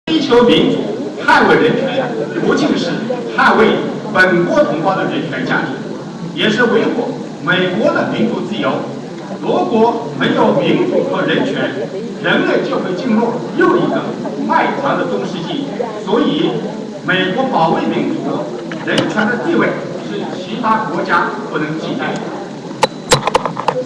追求民主、捍卫人权，不仅是捍卫本国同胞的人权价值，也是维护美国的民主自由。如果没有民主和人权，人类就会进入又一个漫长的中世纪。所以，美国保卫民主、人权的地位是其他国家不能替代的。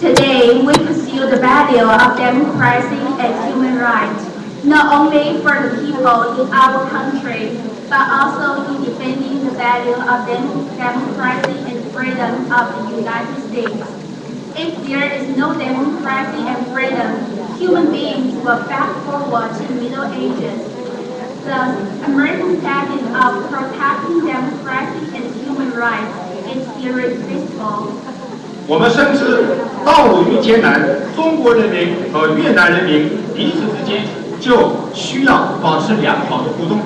Today, we pursue the value of democracy and human rights, not only for the people in our country, but also in defending the value of democracy and freedom of the United States. If there is no democracy and freedom, human beings will fast forward to the Middle Ages. Thus, American status of protecting democracy and human rights is irresistible. 我们深知道路愈艰难，中国人民和越南人民彼此之间就需要保持良好的互动。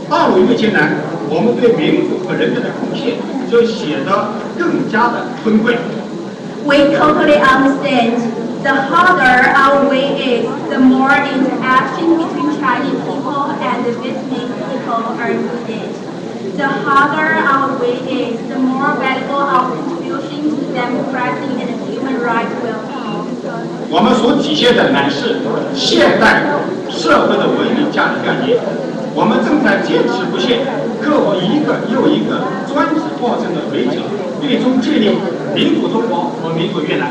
道路越艰难，我们对民主和人权的贡献就显得更加的尊贵。We totally understand. The harder our way is, the more interaction between Chinese people and the Vietnamese people are needed. The harder our way is, the more valuable our contribution to democracy and human rights will be. 我们所体现的乃是现代社会的文明价值概念。我们正在坚持不懈，克服一个又一个专制过程的围剿，最终建立民主中国和民主越南。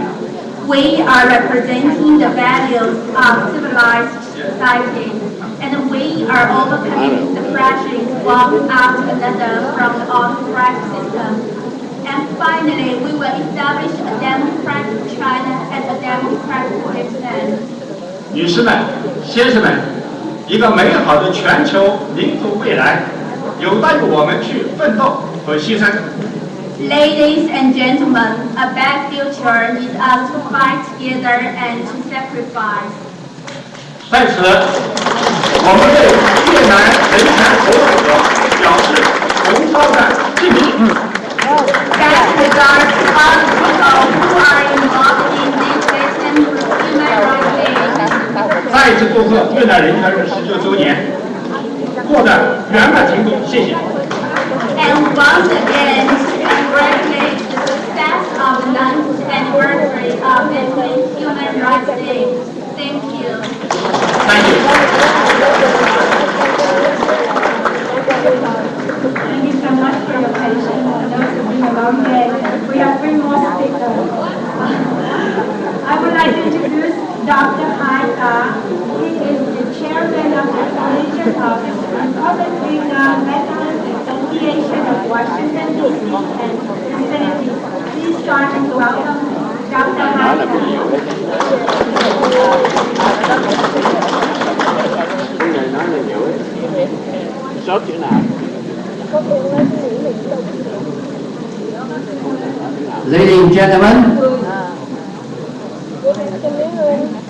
We are representing the values of civilized society, and we are overcoming the pressures one after another from the autocratic system. And finally, we will establish a democratic China and a democratic Vietnam. 女士们、先生们，一个美好的全球民主未来，有待于我们去奋斗和牺牲。Ladies and gentlemen, a better future needs us to fight together and to sacrifice. 在此，我们对越南人权活动者表示崇高的敬意。Best regards to all the people who are involved in this Vietnam human rights day. 再一次祝贺越南人权日19周年获得圆满成功，谢谢。And once again, congratulate the success of the 9th anniversary of Vietnam Human Rights Day. Thank you. Thank you. Thank you so much for your patience. I know it's been a long day. We have 3 more speakers. I would like to introduce Dr. Hai Ta. He is the chairman of the Collegiate Office and Public Vietnam Veterans Association of Washington, D.C. and vicinity. Please join us welcome Dr. Hai Ta. Cái này nói là nhiều ấy. Sớt chữ nào? Ladies and gentlemen,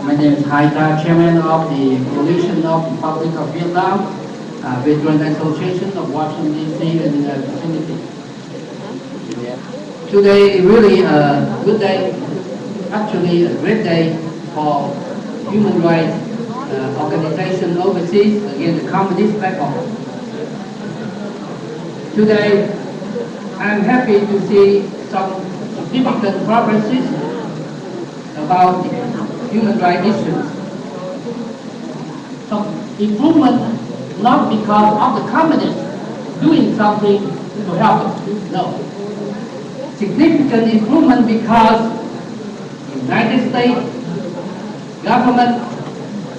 my name is Hai Ta, Chairman of the Coalition of the Republic of Vietnam, Veteran Association of Washington, D.C. and the vicinity. Today, really a good day, actually a great day for human rights organization overseas against the communist back home. Today, I'm happy to see some significant progresses about human rights issues. Some improvement not because of the communists doing something to help us, no. Significant improvement because the United States government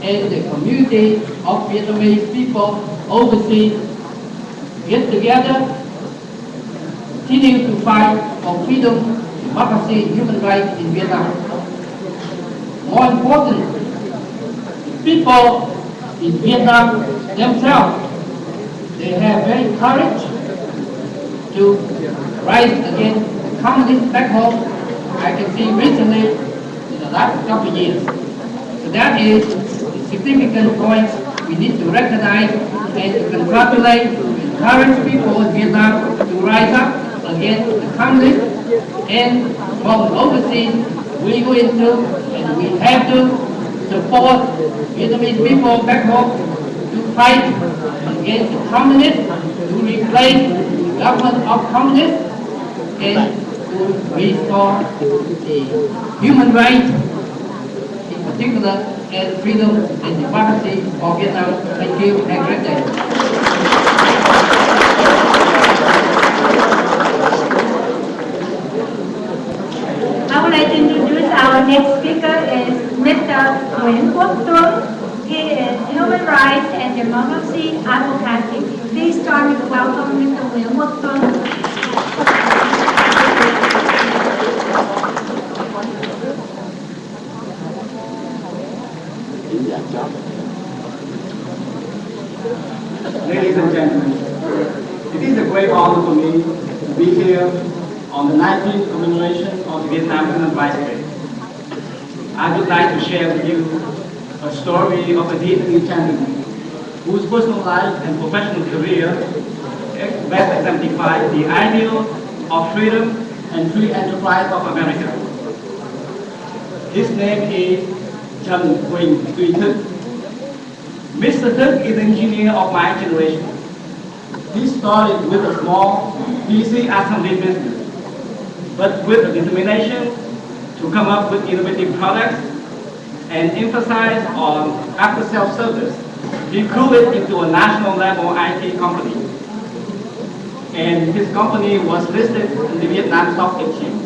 and the community of Vietnamese people overseas get together, continue to fight for freedom, democracy, and human rights in Vietnam. More important, people in Vietnam themselves, they have very courage to rise against the communists back home. I can see recently in the last couple of years. So that is a significant point we need to recognize and to congratulate, encourage people in Vietnam to rise up against the communists, and from overseas we go into and we have to support Vietnamese people back home to fight against the communists, to replace the government of communists, and to restore the human rights, in particular, and freedom and democracy for Vietnam. Thank you. Have a great day. I would like to introduce our next speaker is Mr. Quinn. He is human rights and democracy advocacy. Please join me to welcome Mr. Nguyễn Quốc Tuấn. Ladies and gentlemen, it is a great honor for me to be here on the 19th commemoration of the Vietnam Human Rights Day. I would like to share with you a story of a Vietnamese gentleman whose personal life and professional career best exemplify the ideal of freedom and free enterprise of America. His name is Quinn. Mr. Thức is an engineer of my generation. He started with a small PC assembly business, but with a determination to come up with innovative products and emphasize on after-sales service, he grew it into a national level IT company. And his company was listed in the Vietnam Stock Exchange.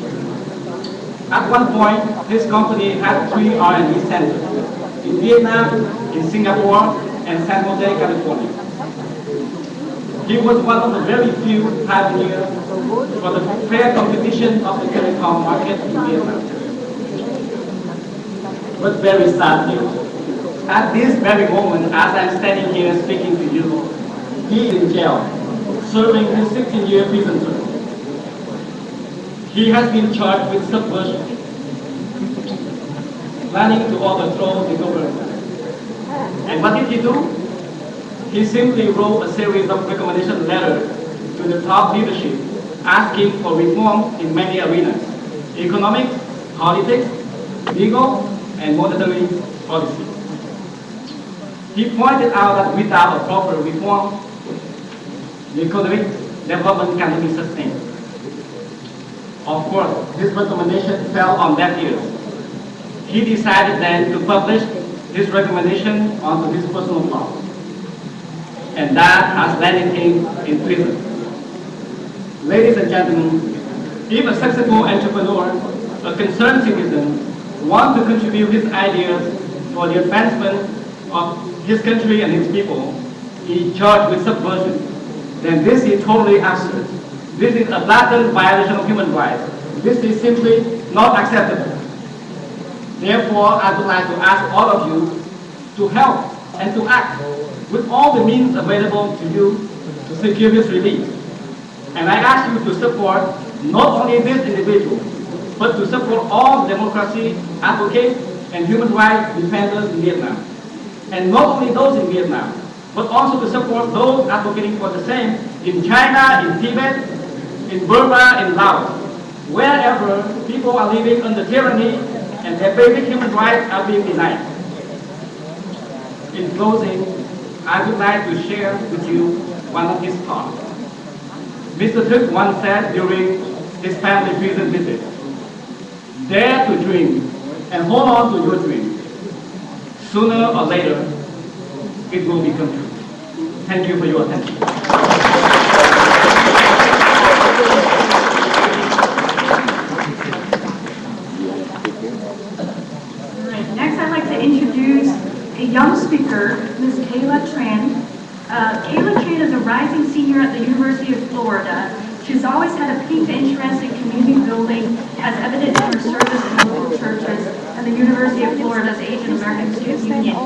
At one point, this company had 3 R&D centers in Vietnam, in Singapore, and San Jose, California. He was one of the very few pioneers for the fair competition of the telecom market in Vietnam. But very sadly, at this very moment, as I'm standing here speaking to you, he is in jail, serving his 16-year prison term. He has been charged with subversion, planning to overthrow the government. And what did he do? He simply wrote a series of recommendation letters to the top leadership asking for reform in many arenas: economic, politics, legal, and monetary policy. He pointed out that without a proper reform, the economic development cannot be sustained. Of course, this recommendation fell on deaf ears. He decided then to publish his recommendation onto his personal blog. And that has landed him in prison. Ladies and gentlemen, if a successful entrepreneur, a concerned citizen, wants to contribute his ideas for the advancement of his country and his people, he is charged with subversion, then this is totally absurd. This is a blatant violation of human rights. This is simply not acceptable. Therefore, I would like to ask all of you to help and to act with all the means available to you to secure his release. And I ask you to support not only this individual, but to support all democracy advocates and human rights defenders in Vietnam. And not only those in Vietnam, but also to support those advocating for the same in China, in Tibet, in Burma, in Laos, wherever people are living under tyranny and their basic human rights are being denied. In closing, I would like to share with you one of his thoughts. Mr. Thức once said during his family prison visit, "Dare to dream and hold on to your dream. Sooner or later, it will become true." Thank you for your attention. Next, I'd like to introduce a young speaker, Ms. Kayla Tran. Kayla Tran is a rising senior at the University of Florida. She's always had a deep interest in community building, as evident in her service in local churches and the University of Florida's Asian American Student Union.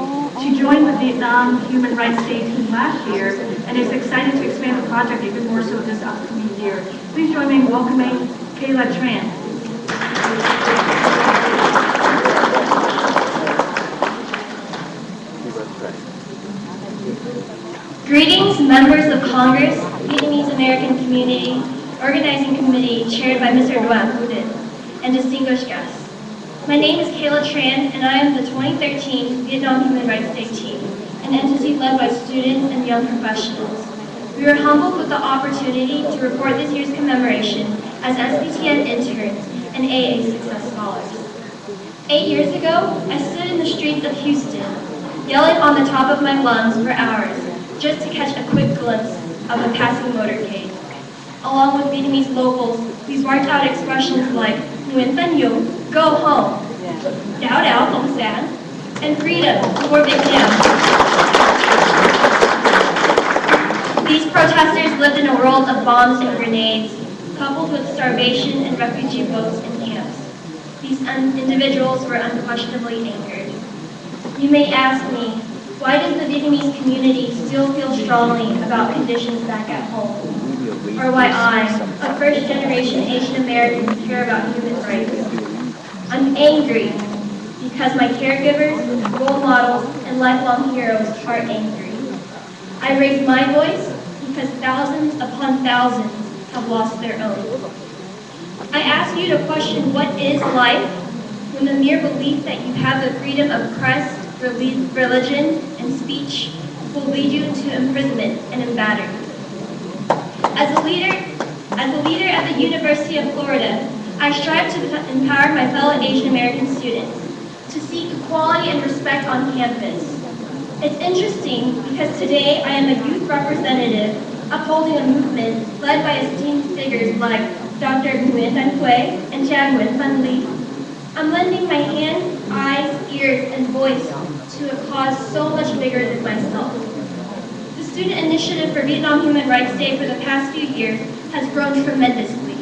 She joined the Vietnam Human Rights Day team last year and is excited to expand the project even more so this upcoming year. Please join me in welcoming Kayla Tran. Greetings, members of Congress, Vietnamese American Community Organizing Committee chaired by Mr. Duan Phu Dinh, and distinguished guests. My name is Kayla Tran, and I am the 2013 Vietnam Human Rights Day team, an entity led by students and young professionals. We are humbled with the opportunity to report this year's commemoration as SBTN interns and AA Success Scholars. 8 years ago, I stood in the streets of Houston, yelling on the top of my lungs for hours just to catch a quick glimpse of a passing motorcade. Along with Vietnamese locals, we barked out expressions like Nguyen Tân Dung, go home, Đảo Đảo Cộng sản, and freedom for Vietnam. These protesters lived in a world of bombs and grenades, coupled with starvation and refugee boats and camps. These individuals were unquestionably angered. You may ask me, why does the Vietnamese community still feel strongly about conditions back at home? Or why I, a first-generation Asian American, care about human rights? I'm angry because my caregivers, role models, and lifelong heroes are angry. I raise my voice because thousands upon thousands have lost their own. I ask you to question what is life when the mere belief that you have the freedom of press, religion, and speech will lead you to imprisonment and embattled. As a leader at the University of Florida, I strive to empower my fellow Asian American students to seek equality and respect on campus. It's interesting because today I am a youth representative upholding a movement led by esteemed figures like Dr. Nguyen Thanh Quế and Chang Nguyen Phan Ly. I'm lending my hands, eyes, ears, and voice to a cause so much bigger than myself. The Student Initiative for Vietnam Human Rights Day for the past few years has grown tremendously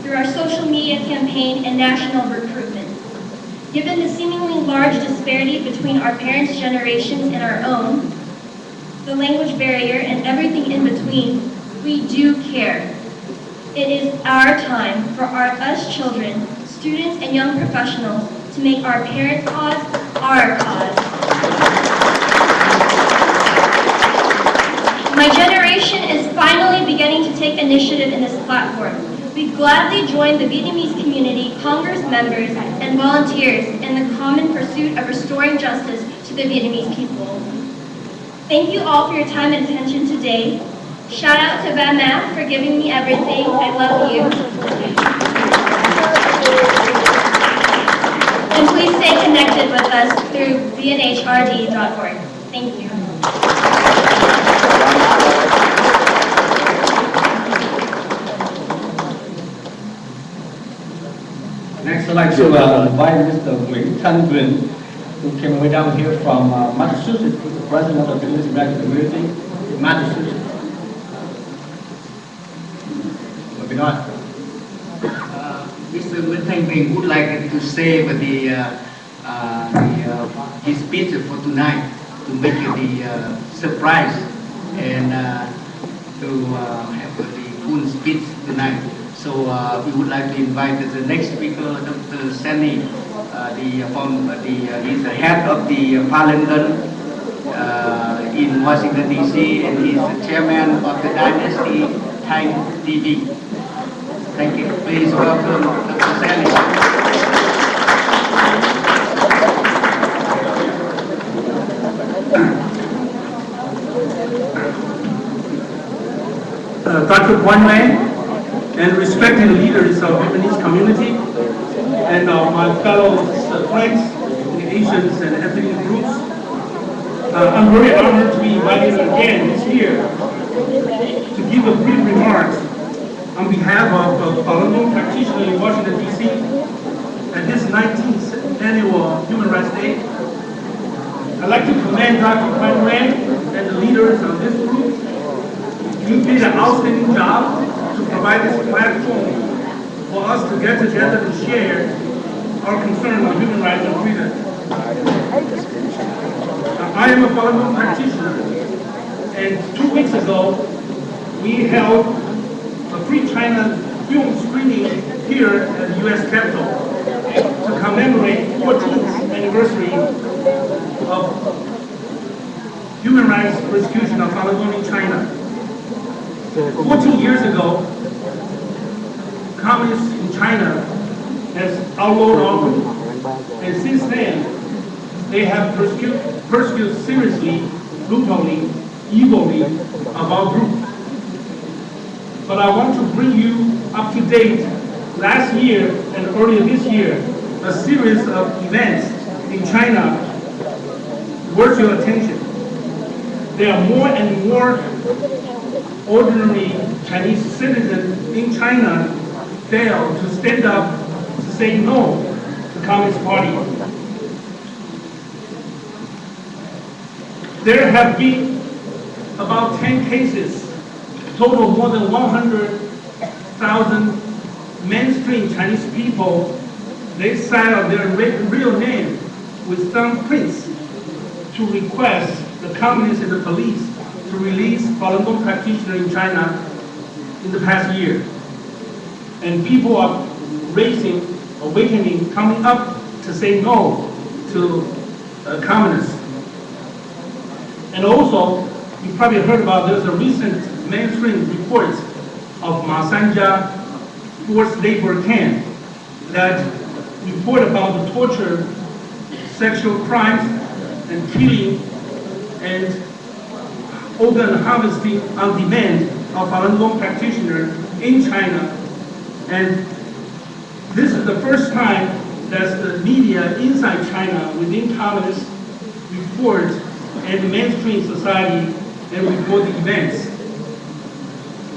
through our social media campaign and national recruitment. Given the seemingly large disparity between our parents' generations and our own, the language barrier, and everything in between, we do care. It is our time for us children, students, and young professionals to make our parents' cause our cause. My generation is finally beginning to take initiative in this platform. We gladly join the Vietnamese community, Congress members, and volunteers in the common pursuit of restoring justice to the Vietnamese people. Thank you all for your time and attention today. Shout out to Van Math for giving me everything. I love you. And please stay connected with us through vnhrd.org. Thank you. Next, I'd like to invite Mr. Nguyen Thanh Quinn, who came way down here from Massachusetts, who's the president of the Vietnamese American community in Massachusetts. Moving on. Mr. Nguyen Thanh Quinn would like to save his speech for tonight to make it the surprise and to have the full speech tonight. So we would like to invite the next speaker, Dr. Sanny, he's the head of the Parliament in Washington, D.C., and he's the chairman of the Dynasty Time TV. Thank you. Please welcome Dr. Sanny. Dr. Quinn and respected leaders of the Vietnamese community and my fellow friends in the Asians and ethnic groups. I'm very honored to be invited again this year to give a brief remarks on behalf of Falun Gong practitioners in Washington, D.C. at this 19th Annual Human Rights Day. I'd like to commend Dr. Quinn and the leaders of this group. You did an outstanding job to provide this platform for us to get together and share our concern on human rights and freedom. I am a Falun Gong practitioner, and 2 weeks ago we held a free China film screening here at the U.S. Capitol to commemorate 14th anniversary of human rights persecution of Falun Gong in China. 14 years ago, communists in China has outlawed opium, and since then, they have persecuted seriously brutally, evilly of our group. But I want to bring you up to date. Last year and earlier this year, a series of events in China worth your attention. There are more and more ordinary Chinese citizens in China fail to stand up to say no to the Communist Party. There have been about 10 cases, total more than 100,000 mainstream Chinese people. They sign up their real name with thumbprints to request the communists and the police to release Falun Gong practitioners in China in the past year. And people are awakening, coming up to say no to communists. And also, you probably heard about there's a recent mainstream report of Masanja forced labor camp that report about the torture, sexual crimes, and killing, and organ harvesting on demand of Falun Gong practitioners in China. And this is the first time that the media inside China, within communists, report and mainstream society and report the events.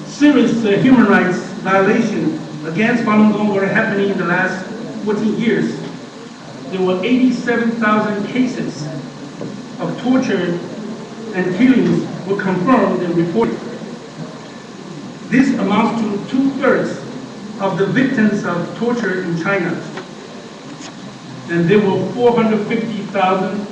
Serious human rights violations against Falun Gong were happening in the last 14 years. There were 87,000 cases of torture and killings were confirmed and reported. This amounts to 2/3 of the victims of torture in China. And there were 450,000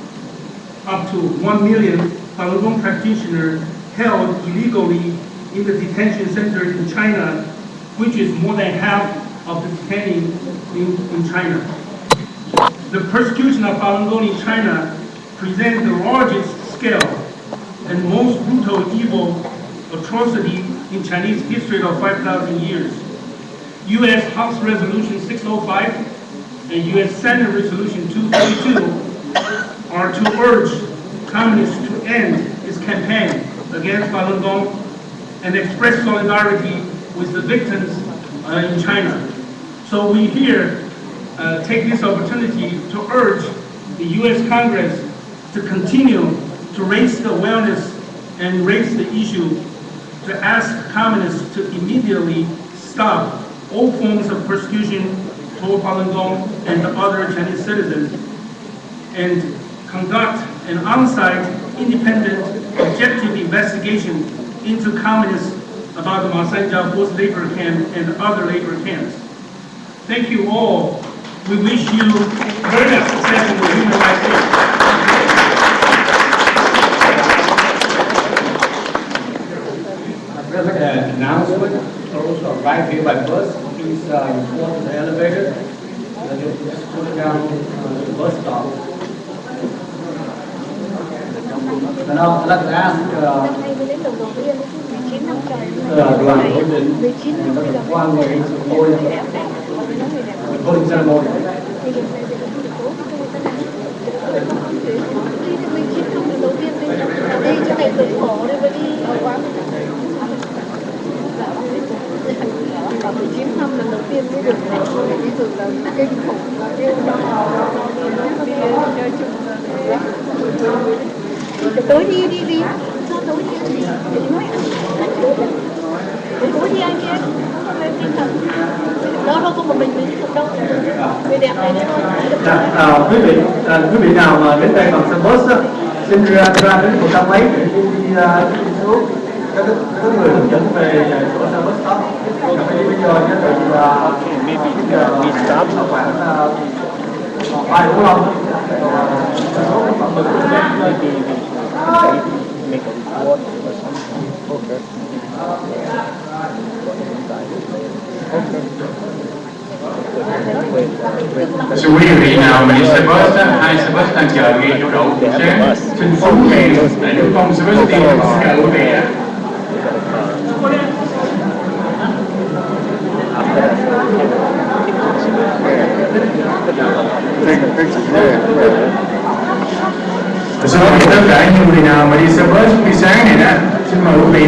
up to 1 million Falun Gong practitioners held illegally in the detention centers in China, which is more than half of the detaining in China. The persecution of Falun Gong in China presents the largest scale and most brutal evil atrocity in Chinese history of 5,000 years. U.S. House Resolution 605 and U.S. Senate Resolution 232 are to urge communists to end its campaign against Falun Gong and express solidarity with the victims in China. So we here take this opportunity to urge the U.S. Congress to continue to raise the awareness and raise the issue to ask communists to immediately stop all forms of persecution toward Falun Gong and other Chinese citizens and conduct an on-site, independent, objective investigation into communists about the Masanja forced labor camp and other labor camps. Thank you all. We wish you very much success in the human rights field. Announcement also arrived here by bus. Please report to the elevator. Just go down to the bus stop. And I'd like to ask đoàn hội định qua người voting ceremony. Đi chỗ này cực khổ đây mới đi quá. Và 19 năm lần đầu tiên mới được này, đi từ là kinh khủng là kêu tối đi sao tối đi để nói tối đi anh kia tinh thần đó đâu có một mình được đâu người đẹp này đấy thôi. Quý vị nào mà đến đây bằng xe bus á, xin ra đến 100 mấy để đi xuống các người hướng dẫn về chỗ xe bus stop. Còn bây giờ nhất định là khoảng 5:45. Sự quý vị nào mà đi xe bus á, hai xe bus đang chờ ngay chỗ đậu xe, xin xuống đèn để lưu thông xe bus đi xe quý vị á.